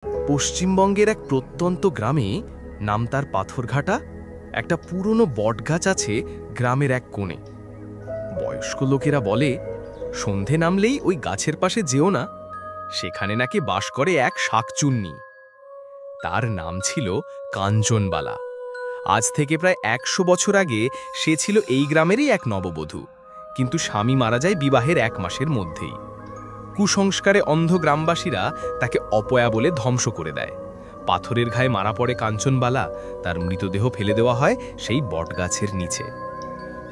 পশ্চিমবঙ্গের এক প্রত্যন্ত গ্রামে, নাম তার পাথরঘাটা, একটা পুরনো বটগাছ আছে গ্রামের এক কোণে। বয়স্ক লোকেরা বলে, সন্ধে নামলেই ওই গাছের পাশে যেও না, সেখানে নাকি বাস করে এক শাকচুন্নি। তার নাম ছিল কাঞ্চনবালা। আজ থেকে প্রায় ১০০ বছর আগে সে ছিল এই গ্রামেরই এক নববধূ, কিন্তু স্বামী মারা যায় বিবাহের ১ মাসের মধ্যেই। কুসংস্কারে অন্ধ গ্রামবাসীরা তাকে অপয়া বলে ধ্বংস করে দেয়। পাথরের ঘায়ে মারা পড়ে কাঞ্চনবালা, তার মৃতদেহ ফেলে দেওয়া হয় সেই বটগাছের নিচে।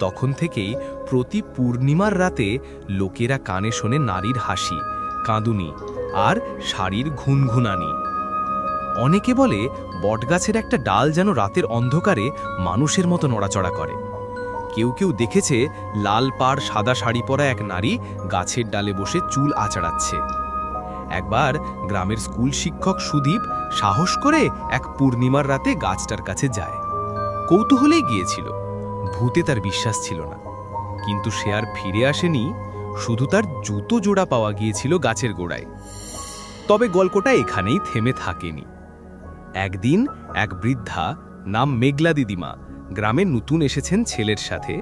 তখন থেকেই প্রতি পূর্ণিমার রাতে লোকেরা কানে শোনে নারীর হাসি, কাঁদুনি আর শাড়ির ঘুনঘুনানি। অনেকে বলে বটগাছের একটা ডাল যেন রাতের অন্ধকারে মানুষের মতো নড়াচড়া করে। কেউ কেউ দেখেছে লাল পাড় সাদা শাড়ি পরা এক নারী গাছের ডালে বসে চুল আঁচড়াচ্ছে। একবার গ্রামের স্কুল শিক্ষক সুদীপ সাহস করে এক পূর্ণিমার রাতে গাছটার কাছে যায়। কৌতূহলেই গিয়েছিল, ভূতে তার বিশ্বাস ছিল না। কিন্তু সে আর ফিরে আসেনি, শুধু তার জুতো জোড়া পাওয়া গিয়েছিল গাছের গোড়ায়। তবে গল্পটা এখানেই থেমে থাকেনি। একদিন এক বৃদ্ধা নাম মেঘলা দিদিমা গ্রামে নতুন এসেছেন ছেলের সাথে,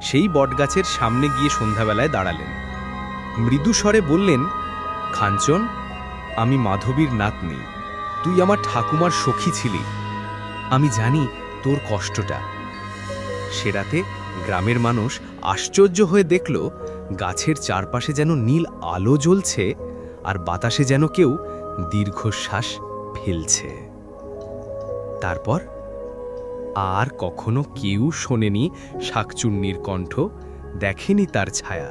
সেই বটগাছের সামনে গিয়ে সন্ধ্যাবেলায় দাঁড়ালেন। মৃদু স্বরে বললেন, কাঞ্চন, আমি মাধবীর নাতনি, তুই আমার ঠাকুমার সখী ছিলি, আমি জানি তোর কষ্টটা। সে রাতে গ্রামের মানুষ আশ্চর্য হয়ে দেখল, গাছের চারপাশে যেন নীল আলো জ্বলছে, আর বাতাসে যেন কেউ দীর্ঘশ্বাস ফেলছে। তারপর আর কখনো কেউ শোনেনি শাকচুন্নির কণ্ঠ, দেখেনি তার ছায়া।